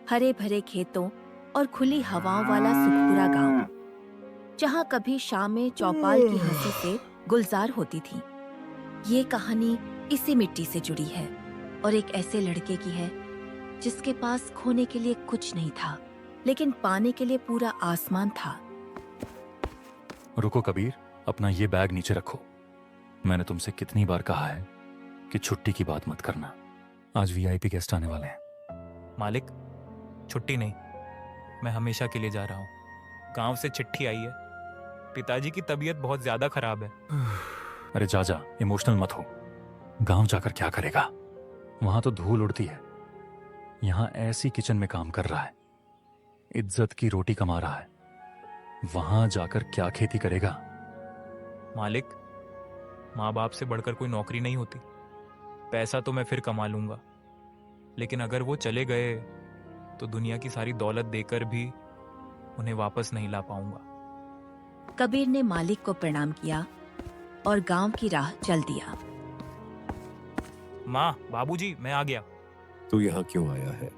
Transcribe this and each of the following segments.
हरे भरे खेतों और खुली हवाओं वाला सुखपुरा गांव, जहां कभी शामें चौपाल की हंसी से गुलजार होती थी। ये कहानी इसी मिट्टी से जुड़ी है और एक ऐसे लड़के की है जिसके पास खोने के लिए कुछ नहीं था, लेकिन पाने के लिए पूरा आसमान था। रुको कबीर, अपना ये बैग नीचे रखो। मैंने तुमसे कितनी बार कहा है कि छुट्टी की बात मत करना। आज वीआईपी गेस्ट आने वाले हैं। मालिक, छुट्टी नहीं, मैं हमेशा के लिए जा रहा हूँ। गांव से चिट्ठी आई है, पिताजी की तबीयत बहुत ज्यादा खराब है। अरे जा, इमोशनल मत हो। गांव जाकर क्या करेगा? वहां तो धूल उड़ती है। यहां ऐसी किचन में काम कर रहा है, इज्जत की रोटी कमा रहा है। वहां जाकर क्या खेती करेगा? मालिक, माँ बाप से बढ़कर कोई नौकरी नहीं होती। पैसा तो मैं फिर कमा लूंगा, लेकिन अगर वो चले गए तो दुनिया की सारी दौलत देकर भी उन्हें वापस नहीं ला पाऊंगा। कबीर ने मालिक को प्रणाम किया और गांव की राह चल दिया। माँ, बाबूजी, मैं आ गया। तू यहाँ क्यों आया है?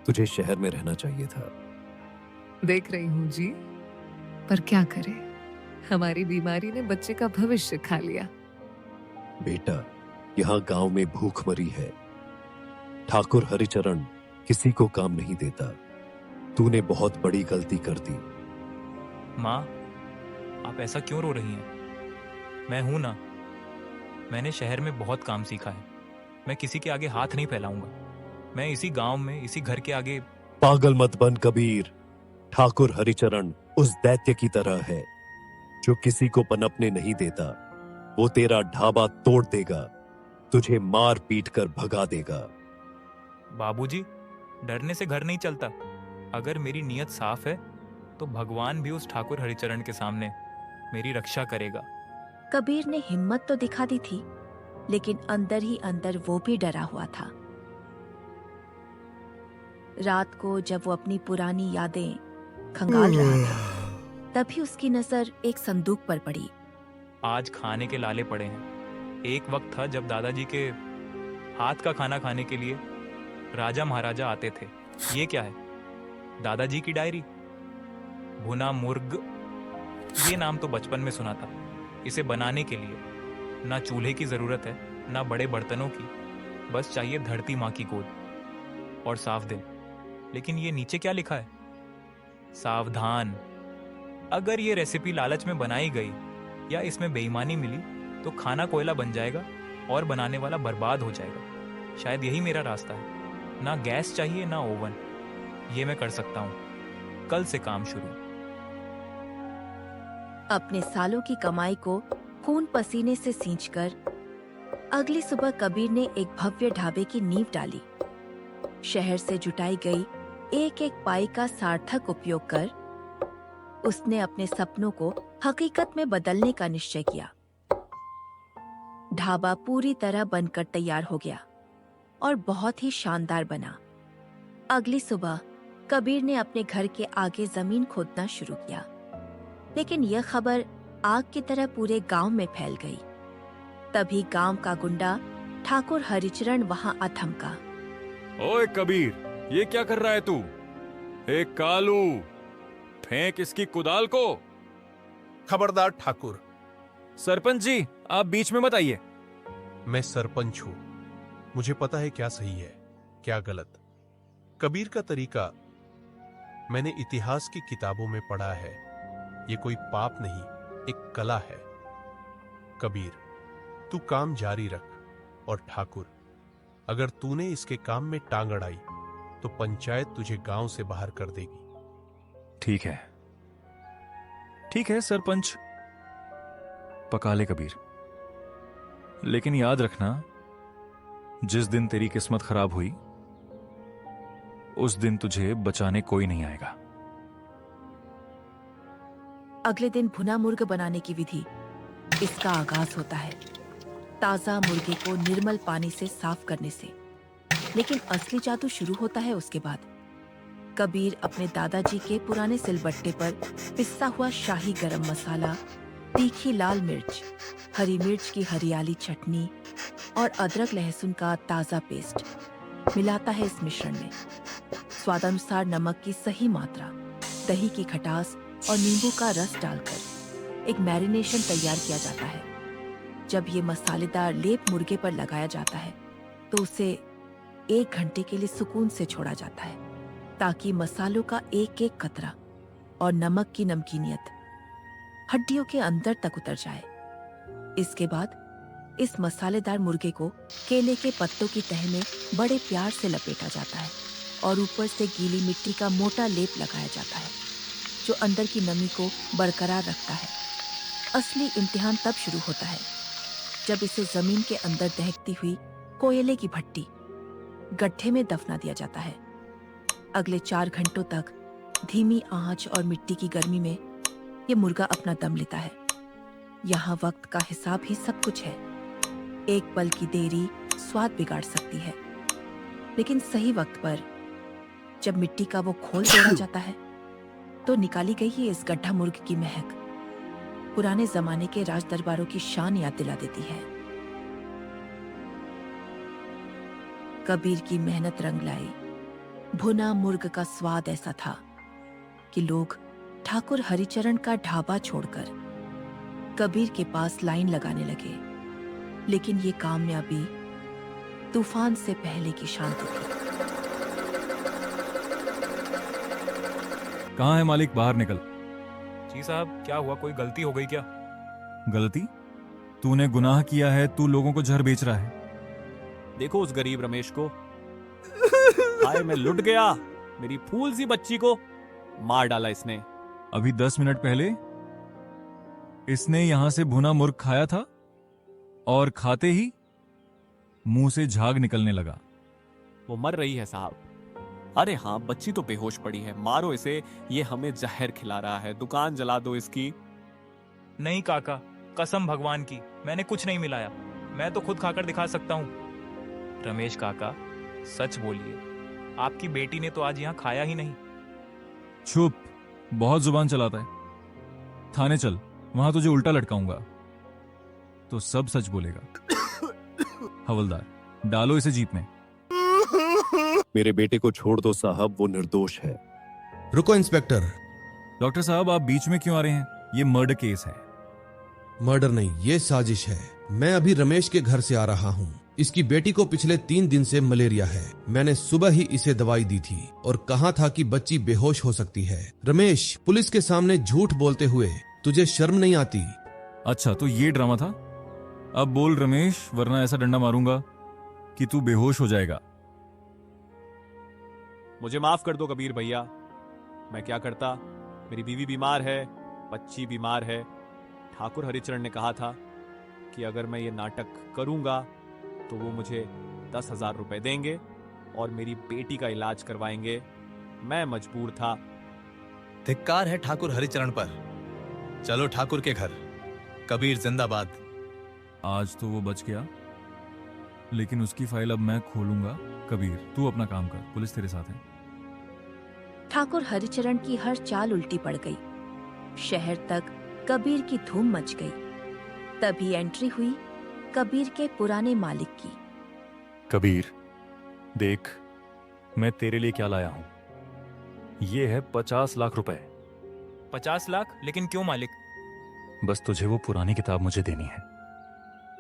तुझे शहर में रहना चाहिए था। देख रही हूँ जी, पर क्या करें, हमारी बीमारी ने बच्चे का भविष्य खा लिया। बेटा, यहाँ गांव में भूखमरी है। ठाकुर हरिचरण किसी को काम नहीं देता। तूने बहुत बड़ी गलती कर दी। माँ, आप ऐसा क्यों रो रही हैं? मैं हूं ना। मैंने शहर में बहुत काम सीखा है। मैं किसी के आगे हाथ नहीं फैलाऊंगा। मैं इसी गांव में, इसी घर के आगे। पागल मत बन कबीर। ठाकुर हरिचरण उस दैत्य की तरह है जो किसी को पनपने नहीं देता। वो तेरा ढाबा तोड़ देगा, तुझे मार पीट कर भगा देगा। बाबूजी, डरने से घर नहीं चलता। अगर मेरी नीयत साफ है तो भगवान भी उस ठाकुर हरिचरण के सामने मेरी रक्षा करेगा। कबीर ने हिम्मत तो दिखा दी थी, लेकिन अंदर ही अंदर वो भी डरा हुआ था। रात को जब वो अपनी पुरानी यादें खंगाल रहा था, तभी उसकी नजर एक संदूक पर पड़ी। आज खाने के लाले पड़े हैं। एक वक्त था जब दादाजी के हाथ का खाना खाने के लिए राजा महाराजा आते थे। ये क्या है? दादाजी की डायरी। भुना मुर्ग, ये नाम तो बचपन में सुना था। इसे बनाने के लिए ना चूल्हे की जरूरत है, ना बड़े बर्तनों की। बस चाहिए धरती माँ की गोद और साफ दिल। लेकिन ये नीचे क्या लिखा है? सावधान, अगर ये रेसिपी लालच में बनाई गई या इसमें बेईमानी मिली तो खाना कोयला बन जाएगा और बनाने वाला बर्बाद हो जाएगा। शायद यही मेरा रास्ता है। ना गैस चाहिए, ना ओवन। ये मैं कर सकता हूँ। कल से काम शुरू। अपने सालों की कमाई को खून पसीने से सींचकर अगली सुबह कबीर ने एक भव्य ढाबे की नींव डाली। शहर से जुटाई गई एक एक पाई का सार्थक उपयोग कर उसने अपने सपनों को हकीकत में बदलने का निश्चय किया। ढाबा पूरी तरह बनकर तैयार हो गया और बहुत ही शानदार बना। अगली सुबह कबीर ने अपने घर के आगे जमीन खोदना शुरू किया, लेकिन यह खबर आग की तरह पूरे गांव में फैल गई। तभी गांव का गुंडा ठाकुर हरिचरण वहां आ थमका। ओए कबीर, ये क्या कर रहा है तू? एक कालू, फेंक इसकी कुदाल को। खबरदार ठाकुर। सरपंच जी, आप बीच में मत आइए। मैं सरपंच हूं, मुझे पता है क्या सही है क्या गलत। कबीर का तरीका मैंने इतिहास की किताबों में पढ़ा है। ये कोई पाप नहीं, एक कला है। कबीर, तू काम जारी रख। और ठाकुर, अगर तूने इसके काम में टांग अड़ाई तो पंचायत तुझे गांव से बाहर कर देगी। ठीक है सरपंच, पका ले कबीर। लेकिन याद रखना, जिस दिन तेरी किस्मत खराब हुई उस दिन तुझे बचाने कोई नहीं आएगा। अगले दिन भुना मुर्ग बनाने की विधि इसका आगाज होता है, ताजा मुर्गे को निर्मल पानी से साफ करने से। लेकिन असली जादू शुरू होता है उसके बाद। कबीर अपने दादाजी के पुराने सिलबट्टे पर पिसा हुआ शाही गरम मसाला, तीखी लाल मिर्च, हरी मिर्च की हरियाली चटनी और अदरक लहसुन का ताजा पेस्ट मिलाता है इस मिश्रण में। स्वादानुसार नमक की सही मात्रा, दही की खटास और नींबू का रस डालकर एक मैरिनेशन तैयार किया जाता है। जब ये मसालेदार लेप मुर्गे पर लगाया जाता है तो उसे 1 घंटे के लिए सुकून से छोड़ा जाता है, ताकि मसालों का एक एक कतरा और नमक की नमकीनियत हड्डियों के अंदर तक उतर जाए। इसके बाद इस मसालेदार मुर्गे को केले के पत्तों की तह में बड़े प्यार से लपेटा जाता है और ऊपर से गीली मिट्टी का मोटा लेप लगाया जाता है, जो अंदर की नमी को बरकरार रखता है। असली इम्तिहान तब शुरू होता है जब इसे जमीन के अंदर दहकती हुई कोयले की भट्टी गड्ढे में दफना दिया जाता है। अगले 4 घंटों तक धीमी आंच और मिट्टी की गर्मी में ये मुर्गा अपना दम लेता है। यहाँ वक्त का हिसाब ही सब कुछ है। एक पल की देरी स्वाद बिगाड़ सकती है, लेकिन सही वक्त पर जब मिट्टी का वो खोल तोड़ा जाता है तो निकाली गई ही इस गड्ढा मुर्ग की महक पुराने जमाने के राज दरबारों की शान याद दिला देती है। कबीर की मेहनत रंग लाई। भुना मुर्ग का स्वाद ऐसा था कि लोग ठाकुर हरिचरण का ढाबा छोड़कर कबीर के पास लाइन लगाने लगे। लेकिन ये कामयाबी तूफान से पहले की शांति थी। कहाँ है मालिक? बाहर निकल। जी साहब, क्या हुआ? कोई गलती हो गई क्या? गलती? तूने गुनाह किया है, तू लोगों को जहर बेच रहा है। देखो उस गरीब रमेश को। हाय, मैं लुट गया। मेरी फूल सी बच्ची को मार डाला इसने। अभी 10 मिनट पहले इसने यहां से भुना मुर्ग खाया था और खाते ही मुंह से झाग निकलने लगा। वो मर रही है साहब। अरे हाँ, बच्ची तो बेहोश पड़ी है, मारो इसे। ये हमें जहर खिला रहा है। दुकान जला दो इसकी। नहीं काका, कसम भगवान की, मैंने कुछ नहीं मिलाया। मैं तो खुद खाकर दिखा सकता हूँ। रमेश काका, सच बोलिए, आपकी बेटी ने तो आज यहाँ खाया ही नहीं। चुप, बहुत जुबान चलाता है। थाने चल, वहां तुझे उल्टा लटकाऊंगा तो सब सच बोलेगा। हवलदार, डालो इसे जीप में। मेरे बेटे को छोड़ दो साहब, वो निर्दोष है। रुको इंस्पेक्टर। डॉक्टर साहब, आप बीच में क्यों आ रहे हैं? ये मर्डर केस है। मर्डर नहीं, ये साजिश है। मैं अभी रमेश के घर से आ रहा हूँ। इसकी बेटी को पिछले 3 दिन से मलेरिया है। मैंने सुबह ही इसे दवाई दी थी और कहा था कि बच्ची बेहोश हो सकती है। रमेश, पुलिस के सामने झूठ बोलते हुए तुझे शर्म नहीं आती? अच्छा, तो ये ड्रामा था? अब बोल रमेश, वरना ऐसा डंडा मारूंगा कि तू बेहोश हो जाएगा। मुझे माफ कर दो कबीर भैया। मैं क्या करता? मेरी बीवी बीमार है, बच्ची बीमार है। ठाकुर हरिचरण ने कहा था कि अगर मैं ये नाटक करूंगा तो वो मुझे 10,000 रुपए देंगे और मेरी बेटी का इलाज करवाएंगे। मैं मजबूर था। धिक्कार है ठाकुर हरिचरण पर। चलो ठाकुर के घर। कबीर जिंदाबाद। आज तो वो बच गया, लेकिन उसकी फाइल अब मैं खोलूंगा। कबीर, तू अपना काम कर, पुलिस तेरे साथ है। ठाकुर हरिचरण की हर चाल उल्टी पड़ गई। शहर तक कबीर की धूम मच गई। तभी एंट्री हुई कबीर के पुराने मालिक की। कबीर, देख, मैं तेरे लिए क्या लाया हूं। ये है 50 लाख रुपए। 50 लाख? लेकिन क्यों मालिक? बस तुझे वो पुरानी किताब मुझे देनी है।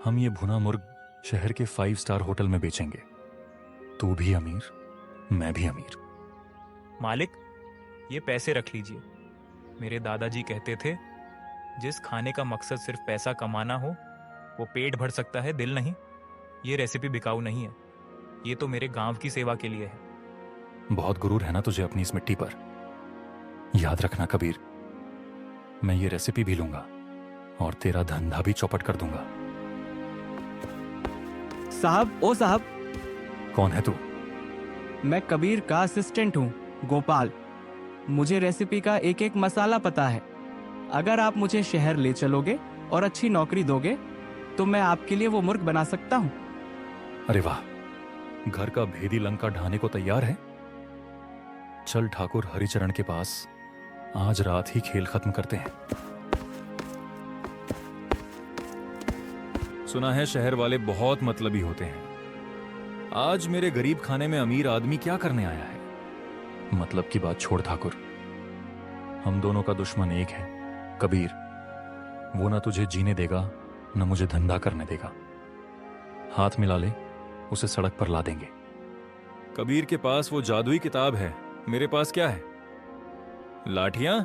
हम ये भुना मुर्ग शहर के 5 स्टार होटल में बेचेंगे। तू भी अमीर, मैं भी अमीर। मालिक, ये पैसे रख लीजिए। मेरे दादाजी कहते थे, जिस खाने का मकसद सिर्फ पैसा कमाना हो वो पेट भर सकता है, दिल नहीं। ये रेसिपी बिकाऊ नहीं है, ये तो मेरे गांव की सेवा के लिए है। बहुत गुरूर है ना तुझे अपनी इस मिट्टी पर। याद रखना कबीर, मैं ये रेसिपी भी लूंगा और तेरा धंधा भी चौपट कर दूंगा। साहब, ओ साहब। कौन है तू? मैं कबीर का असिस्टेंट हूँ, गोपाल। मुझे रेसिपी का एक एक मसाला पता है। अगर आप मुझे शहर ले चलोगे और अच्छी नौकरी दोगे तो मैं आपके लिए वो मुर्ग बना सकता हूँ। अरे वाह, घर का भेदी लंका ढाने को तैयार है। चल ठाकुर हरिचरण के पास, आज रात ही खेल खत्म करते हैं। सुना है शहर वाले बहुत मतलबी होते हैं। आज मेरे गरीब खाने में अमीर आदमी क्या करने आया है? मतलब की बात छोड़ ठाकुर, हम दोनों का दुश्मन एक है, कबीर। वो ना तुझे जीने देगा न मुझे धंधा करने देगा। हाथ मिला ले, उसे सड़क पर ला देंगे। कबीर के पास वो जादुई किताब है, मेरे पास क्या है? लाठियां?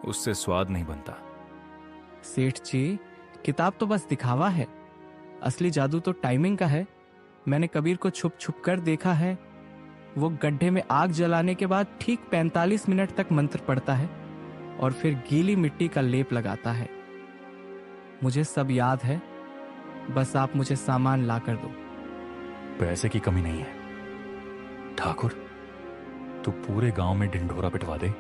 उससे स्वाद नहीं बनता। सेठ जी, किताब तो बस दिखावा है, असली जादू तो टाइमिंग का है। मैंने कबीर को छुप छुप कर देखा है। वो गड्ढे में आग जलाने के बाद ठीक 45 मिनट तक मंत्र पढ़ता है और फिर गीली मिट्टी का लेप लगाता है। मुझे सब याद है, बस आप मुझे सामान ला कर दो। पैसे की कमी नहीं है ठाकुर, तू पूरे गांव में ढिंढोरा पिटवा दे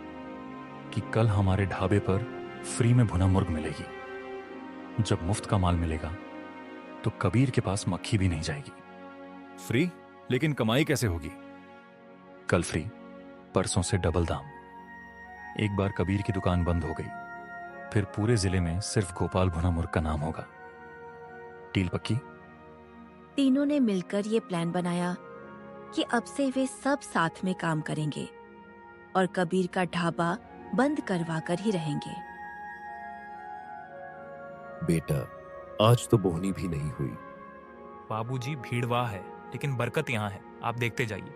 कि कल हमारे ढाबे पर फ्री में भुना मुर्ग मिलेगी। जब मुफ्त का माल मिलेगा तो कबीर के पास मक्खी भी नहीं जाएगी। फ्री? लेकिन कमाई कैसे होगी? कल फ्री, परसों से डबल दाम। एक बार कबीर की दुकान बंद हो गई, फिर पूरे जिले में सिर्फ गोपाल भुना मुर्ग का नाम होगा। डील पक्की? तीनों ने मिलकर ये प्लान बनाया कि अब से वे सब साथ में काम करेंगे और कबीर का ढाबा बंद करवा कर ही रहेंगे। बेटा, आज तो बोहनी भी नहीं हुई। बाबूजी, भीड़ वहाँ है लेकिन बरकत यहाँ है, आप देखते जाइए।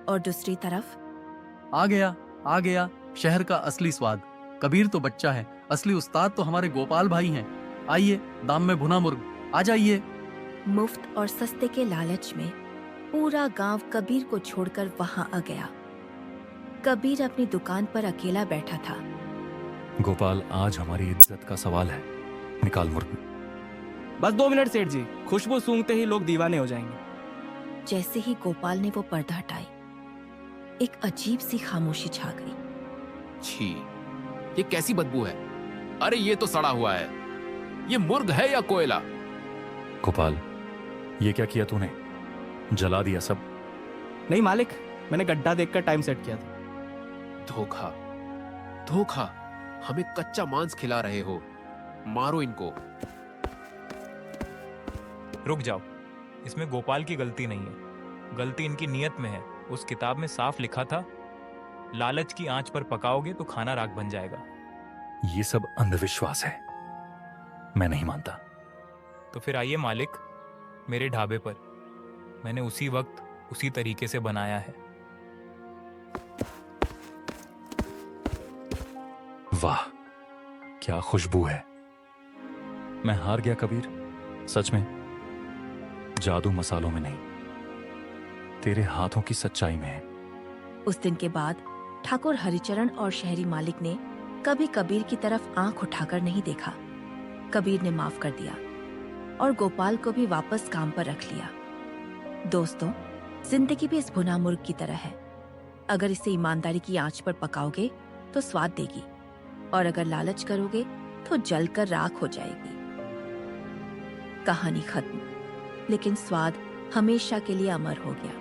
और दूसरी तरफ आ गया शहर का असली स्वाद। कबीर तो बच्चा है, असली उस्ताद तो हमारे गोपाल भाई हैं। आइए, दाम में भुना मुर्ग, आ जाइए। मुफ्त और सस्ते के लालच में पूरा गांव कबीर को छोड़कर वहां आ गया। कबीर अपनी दुकान पर अकेला बैठा था। गोपाल, आज हमारी इज्जत का सवाल है, निकाल मुर्ग। बस 2 मिनट सेठ जी, खुशबू सूंघते ही लोग दीवाने हो जाएंगे। जैसे ही गोपाल ने वो पर्दा हटाई, एक अजीब सी खामोशी छा गई। छी, ये कैसी बदबू है? अरे ये तो सड़ा हुआ है। ये मुर्ग है या कोयला? गोपाल, ये क्या किया तूने? जला दिया सब? नहीं मालिक, मैंने गड्ढा देखकर टाइम सेट किया था। धोखा, हमें कच्चा मांस खिला रहे हो। मारो इनको। रुक जाओ, इसमें गोपाल की गलती नहीं है, गलती इनकी नीयत में है। उस किताब में साफ लिखा था, लालच की आंच पर पकाओगे तो खाना राख बन जाएगा। ये सब अंधविश्वास है, मैं नहीं मानता। तो फिर आइए मालिक, मेरे ढाबे पर। मैंने उसी वक्त उसी तरीके से बनाया है। वाह, क्या खुशबू है। मैं हार गया कबीर, सच में। जादू मसालों में नहीं, तेरे हाथों की सच्चाई में है। उस दिन के बाद ठाकुर हरिचरण और शहरी मालिक ने कभी कबीर की तरफ आंख उठाकर नहीं देखा। कबीर ने माफ कर दिया और गोपाल को भी वापस काम पर रख लिया। दोस्तों, जिंदगी भी इस भुना मुर्ग की तरह है। अगर इसे ईमानदारी की आंच पर पकाओगे तो स्वाद देगी, और अगर लालच करोगे तो जलकर राख हो जाएगी। कहानी खत्म, लेकिन स्वाद हमेशा के लिए अमर हो गया।